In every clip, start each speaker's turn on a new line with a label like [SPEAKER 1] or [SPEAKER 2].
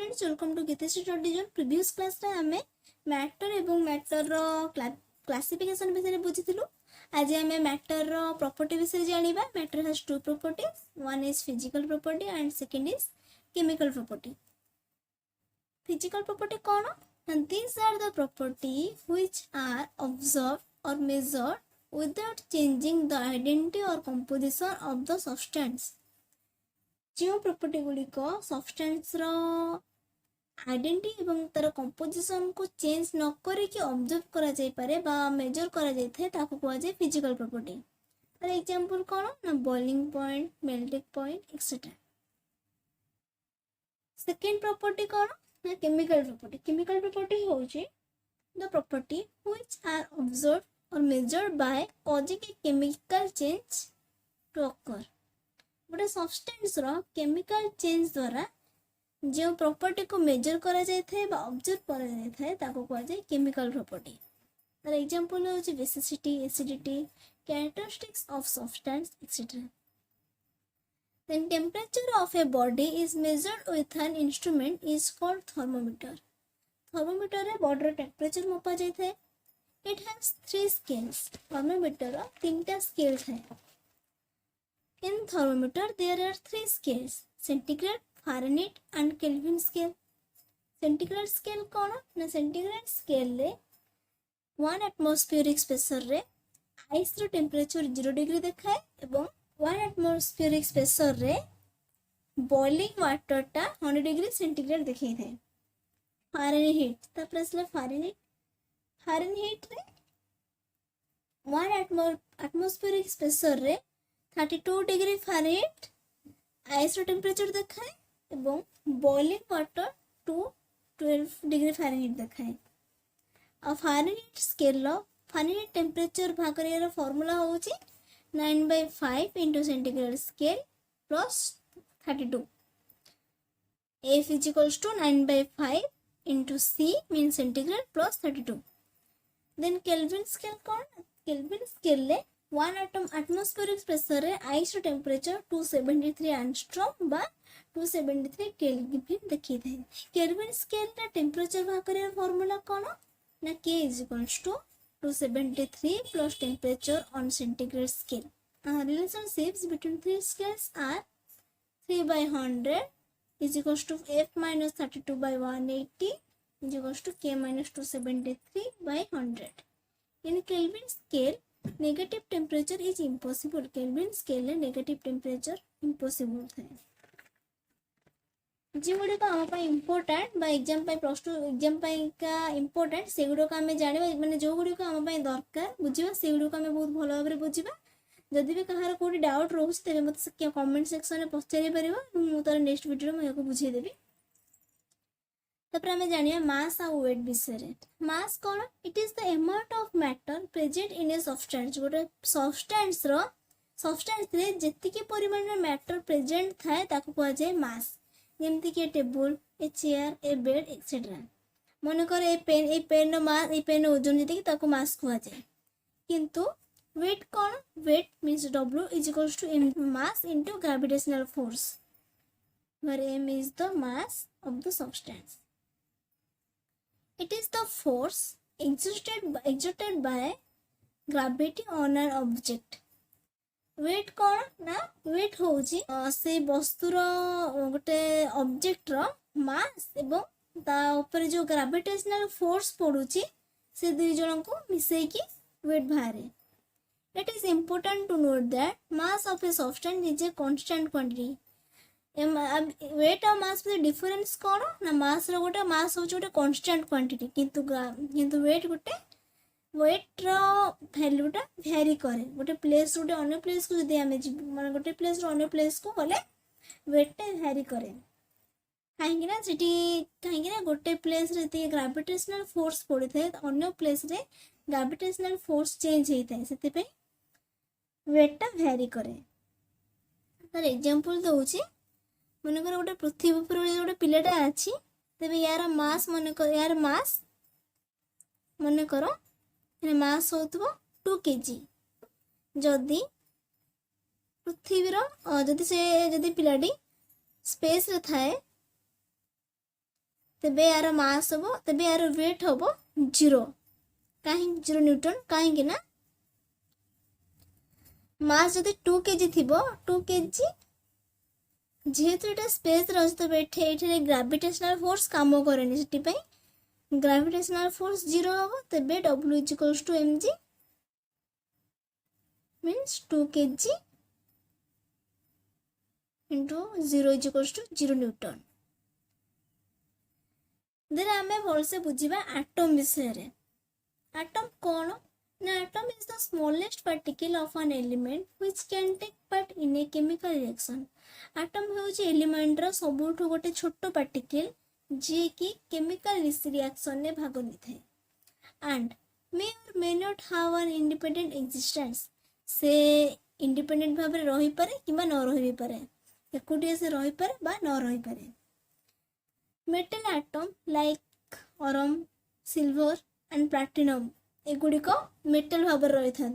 [SPEAKER 1] Friends, welcome to Geetishree study zone. Previous class रे हमें matter एवं मैटर रो क्लासिफिकेशन विषय बुझिथिलु। आज हमें मैटर रो प्रॉपर्टी विषय जानिबा। Matter has two properties, one is physical property and second is chemical property. Physical property कौन? These are the property which are observed or measured without changing the identity or composition of the substance। जो property गुड़िक substance रो identity एवं तार composition को change न करिक observe करा जाय पारे बा मेजर करा जाय थे ताको कहवा जाय फिजिकल प्रॉपर्टी। फॉर एग्जांपल कोन ना boiling point, melting point etcetera. Second property कोन ना केमिकल प्रॉपर्टी। केमिकल प्रॉपर्टी होची the property which are observed or measured by causing a chemical change to occur. गोटे सब्सटेंस रो केमिकल चेंज द्वारा जो property को मेजर करा जाय थे बा ऑब्जर्व करा जाय थे ताको कहवा जाय केमिकल प्रॉपर्टी। फॉर एग्जांपल होची basicity, acidity, characteristics of substance etcetera. Then temperature of a body is measured with an instrument is called thermometer. Thermometer रे बॉडी रो टेम्परेचर मापा जाय थे। It has 3 scales. थर्मोमीटर रो 3टा स्केल है। In thermometer, there are 3 scales: centigrade, Fahrenheit, and Kelvin scale. Centigrade scale कौन ना centigrade scale रे 1 atmospheric pressure रे आइस रो टेम्परेचर 0 डिग्री देखाए एवं 1 atmospheric pressure रे बॉइलिंग वाटर टा 100 डिग्री सेंटीग्रेड देखई थे। Fahrenheit तापर असला Fahrenheit रे 1 atmospheric pressure रे 32 डिग्री Fahrenheit आइस रो टेम्परेचर देखाए एवं बॉइलिंग वाटर 12 डिग्री Fahrenheit देखाए। आ Fahrenheit स्केल लो Fahrenheit टेम्परेचर भाग करियर फार्मूला होची 9/5 into centigrade scale plus 32। F is equals to 9/5 into C means centigrade plus 32। Then Kelvin scale कौन? Kelvin scale ले 1 atom atmospheric pressure रे ice रो temperature 273 angstrom बा 273 kelvin देखी थे। Kelvin scale रा temperature भाग करियर फार्मूला कोन ना K is equals to 273 plus temperature on centigrade scale। Relationships between 3 scales are 3/100 is equals to F minus 32/180 is equals to K minus 273/100। In Kelvin scale negative temperature is impossible. Kelvin scale रे negative temperature impossible थे। जे गुडी का हम पई important बा exam पई plus 2 exam पई का important से गुडी का हमें जानिबा माने जो गुडी का हम पई दरकार बुझिबा से गुडी का हमें बहुत भलो भाबरे बुझिबा। जदि भी कहार कोडी डाउट रहउछ तेबे मते कमेंट सेक्शन में पछारि परिबा। मु तार नेक्स्ट वीडियो में याको बुझाई देबी। तपर हमें जानिया मास आ वेट विषय। मास कौन? It is the amount of matter present in a substance. गोटे सब्सटेंस रे जेतिकी परिमाण में मैटर प्रेजेंट थाए ताको कहवा जाय मास। जेमति कि table, a chair, A bed etcetera. मन कर ए पेन रो मास, ए पेन ओजन जेतिकी ताको मास कहवा जाय। किंतु वेट कौन? Weight means W is equals to mass into gravitational force, where m is the mass of the substance। It is the force exerted by gravity on an object। Weight कौन ना wait होची से वस्तुर गोटे object रो मास एवं ता ऊपर जो gravitational force पड़ुची से दुई जन को मिसई की वेट बाहरे। It is important to note that mass of a substance is a constant quantity। Weight और मास में डिफरेंस कौन ना मास रो गोटे मास हो गोटे कांस्टेंट क्वांटिटी किंतु वेट गोटे वेट रो वैल्यूटा वेरी करे। गोटे प्लेस गोटे अन्य प्लेस को जदि हमें माने गोटे प्लेस रो अन्य प्लेस को गले वेट वेरी करे। कहीं ना गोटे प्लेस रे ग्रेविटेशनल फोर्स पड़ी थे अन्य प्लेस रे ग्रेविटेशनल फोर्स चेंज होता है से वेटा वेरी करे। तार एग्जांपल दउची मनकर गोटे पृथ्वी पर गोटे पिलाटा अच्छी तेरे यार मास यार मास मनकर मास हो 2 kg। जदि पृथ्वीर जदि से जदि पिलाटी स्पेस रे थाए तेबे यार मास हम तेबे यार वेट हम 0 कहीं 0 न्यूटन कहीं ना मास जदि 2 kg थिबो 2 kg जेहेतु एटा स्पेस रे अछि तबे एठे ग्रेविटेशनल फोर्स काम करेनी सेति पई ग्रेविटेशनल फोर्स 0 हम तेबे W = mg means 2 kg into 0 = 0 Newton. Then आमे भलसे बुझिबा एटम विषय रे। एटम कौन ना atom is the smallest particle of an element which can take part in a chemical reaction। Atom होउची एलिमेंट रो सबुठु गोटे छोटो पार्टिकल जे कि केमिकल रिएक्शन ने भाग निथाय and may or may not have an independent existence। से इंडिपेंडेंट भाव रे रही पारे किबा न रही पारे एकुटिया से रही पारे बा न रही पारे। Metal atom like aurum silver and platinum एगुड़िक मेटल भाव रही था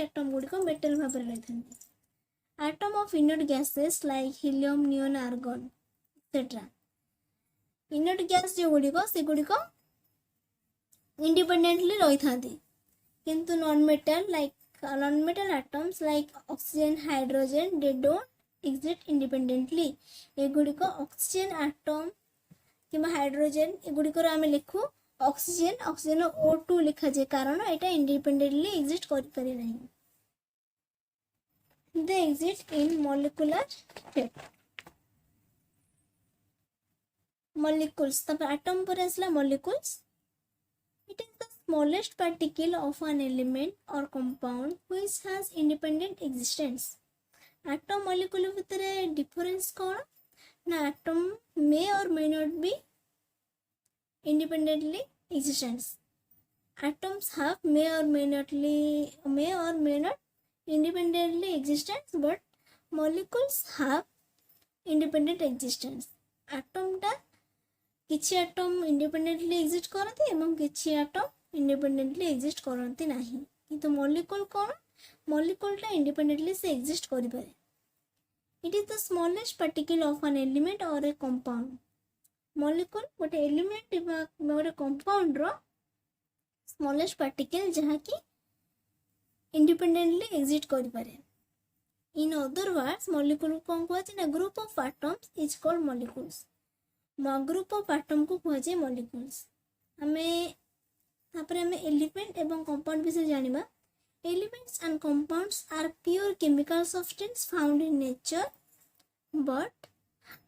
[SPEAKER 1] एटम गुड़िक मेटल भाव रही था। Atom of inert gases like helium neon argon etcetera inert gas जो गुड़िक से गुड़िक इंडिपेंडेंटली रही था किंतु non metal atoms like oxygen hydrogen they don't exist independently एगुड़िक ऑक्सीजन एटम कि हाइड्रोजन एगुड़िकर आम लिखू ऑक्सीजन O2 लिखा जाए कारण एटा इंडिपेंडेंटली एग्जिस्ट कर पारे नहीं। They exist in molecular state molecules तब एटम पर आसला molecules it is the smallest particle of an element or compound which has independent existence. Atom molecule भितर डिफरेंस कौन ना atom may or may not be independently existence। Atoms have may or may not independently existence but molecules have independent existence। atom टा किछि atom independently exist करते एवं किछि atom independently exist करते नहीं किंतु molecule कौन molecule टा independently से exist करि पारे। it is the smallest particle of an element or a compound। Molecule गोटे एलिमेंट गोटे कंपाउंड रो स्मॉलेस्ट पार्टिकल जहाँ की इंडिपेंडेंटली एग्जिस्ट करि पारे। इन अदर वर्ड्स मॉलिक्यूल कौन कहै ना group of atoms is called molecules. Group of atom को कहै मॉलिक्यूल्स। हमें एलिमेंट एवं कंपाउंड विषय जानिबा। Elements and compounds are pure chemical substance found in nature but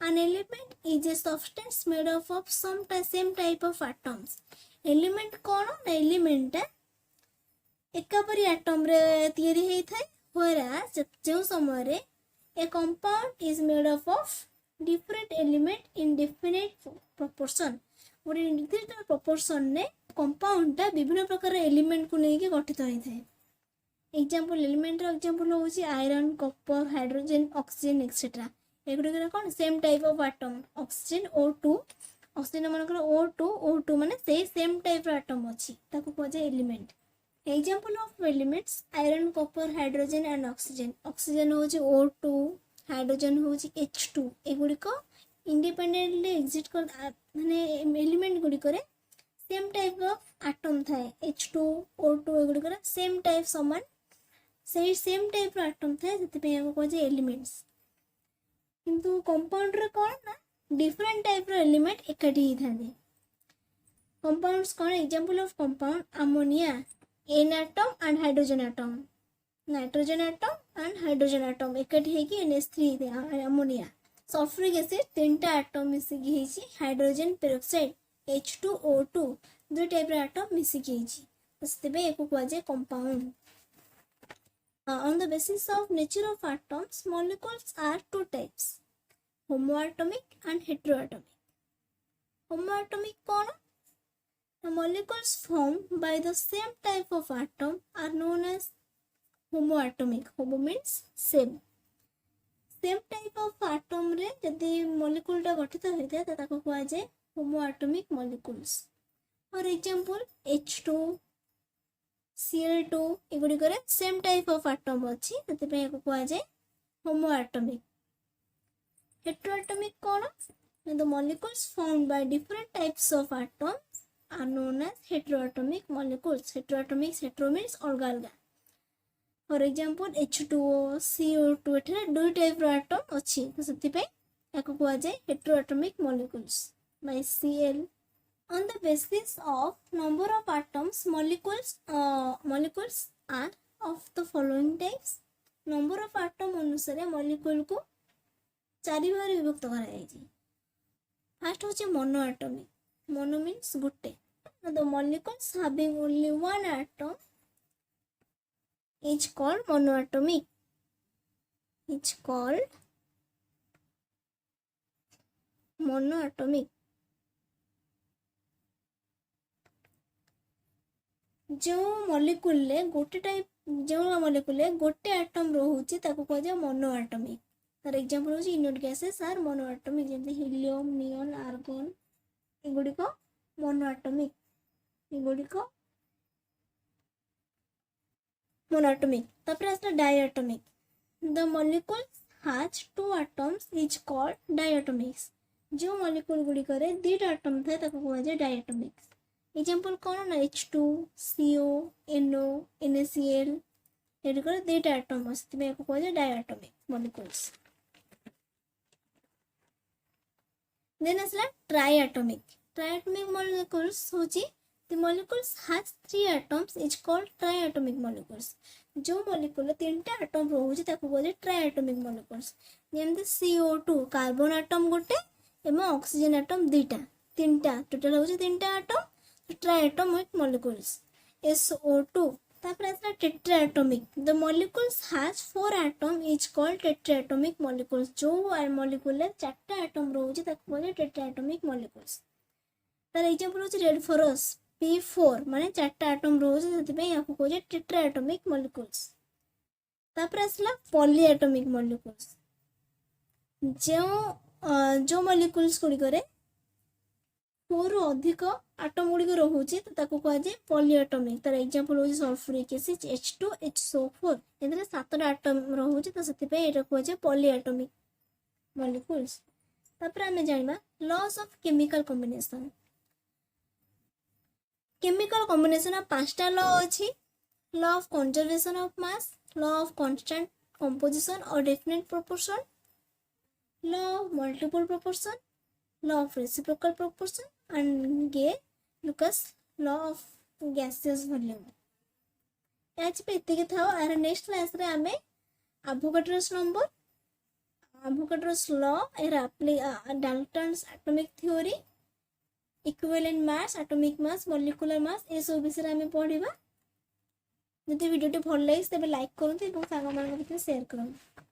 [SPEAKER 1] an element is a substance made up of same type of atoms। element कौन ना element एकापरी atom रे तैयारी हेई थाए whereas जो समय रे a compound is made up of different element in definite proportion। गोटे निर्दिष्ट proportion ने compound टा विभिन्न प्रकार element को लेके गठित होई थाए। एग्जांपल एलिमेंट रो एग्जांपल होउची iron copper hydrogen oxygen etcetera एगुड़िक कौन same type of atom oxygen O2 oxygen मानकर O2 माने से सेम टाइप रो एटम अछि ताको कहजे element. Example of elements iron copper hydrogen and oxygen oxygen होउची O2 हाइड्रोजन होउची H2 एगुड़िक इंडिपेंडेंटली एग्जिस्ट कर माने एलिमेंट गुड़िक रे सेम टाइप ऑफ एटम थाए H2 O2 एगुड़िक सेम टाइप समान से सेम टाइप रो एटम थाए जति पे याको कहजे एलिमेंट्स। किंतु कंपाउंड रे कौन ना डिफरेंट टाइप रो एलिमेंट एकाठी ही थांदे। कंपाउंड्स कौन example of compound ammonia N atom and hydrogen atom nitrogen atom and hydrogen atom एकाठी हे कि NH3 दे अमोनिया। सल्फ्यूरिक एसिड तीनटा एटम मिसी कि हेची हाइड्रोजन पेरोक्साइड H2O2 दो टाइप रो एटम मिसी कि हेची तबे एको कहै जे compound. On the basis of nature of atoms, molecules are two types, homoatomic and heteroatomic। Homoatomic कौन? The molecules formed by the same type of atom are known as homoatomic। Homo means same। Same type of atom रे यदि molecule टा गठित होइते त ताको कहै जे homoatomic molecules। For example H2 Cl2 एगुड़िक सेम टाइप ऑफ एटम अच्छी से कहै जे होमोएटॉमिक। हेटेरोएटॉमिक कौन Now, the molecules formed by different types of atoms are known as heteroatomic molecules. Hetero means अलगा अलगा. For example, H2O, CO2 एठारे दुई टाइप रो atom अछि तो सेति पे याको कुआ जाय heteroatomic molecules by Cl. On the basis of number of atoms, molecules are of the following types. Number of atom अनुसार molecule को चारि भाग विभक्त करा जाय. First होचे monoatomic. Mono means Gute. The molecules having only one atom is called monoatomic. It's called monoatomic. जो molecule गोटे एटम रोचे ताको कह जाय मोनोएटॉमिक. फॉर एग्जांपल होची इनोट गैसेस आर मोनोएटॉमिक जेमति हीलियम, नियॉन, आर्गन एगुडी को मोनोएटॉमिक. तापर आसला diatomic. The molecule has two atoms is called diatomics. जो मॉलिक्यूल गुडी करे दुईटा एटम थाए ताको कह जाय डायएटॉमिक्स. एग्जांपल कौन ना H2, CO, NO, NaCl AD करे दुईटा एटम असति में को कह जाय डायएटॉमिक molecules. Then asla triatomic. Triatomic molecules होची the molecules has 3 atoms is called triatomic molecules. जो molecule तीनटा atom रोहुची ताको कहले triatomic molecules. जेमते CO2 carbon atom गोटे एवं ऑक्सीजन एटम दुईटा तीनटा टोटल होची तीनटा एटम triatomic molecules. SO2 तापर आसला tetraatomic. The molecules has 4 atom is called tetraatomic molecules. जो molecule चारटा atom रोहुची ताको कहले tetraatomic molecules. तार एग्जांपल होची रेड फॉरस P4 माने चारटा एटम रोहुची सेति पे याको कहले tetraatomic molecules. तापर आसला polyatomic molecules. जो molecules गुडी करे 4 रु अधिक एटम गुडी को रोहुची तो ताको कह जाय polyatomic. तार एग्जांपल होची सल्फ्यूरिक एसिड H2HSO4 एतरे 7टा एटम रोहुची तो सेति पे एटा कह जाय polyatomic molecules. तापर हमें जानिबा laws of chemical combination. Chemical combination of 5टा लॉ अछि. Law of conservation of mass, law of constant composition or definite proportion, law of multiple proportion, law of reciprocal proportion and Gay-Lucas law of gaseous volume. आज पे इतने था. और next class रे हमें Avogadro's number, Avogadro's law, Dalton's atomic theory, equivalent mass, atomic mass, molecular mass ए सब विषय हमें पढ़िबा. जदि वीडियो भल लगे तेज लाइक करते और सांग मान शेयर करते.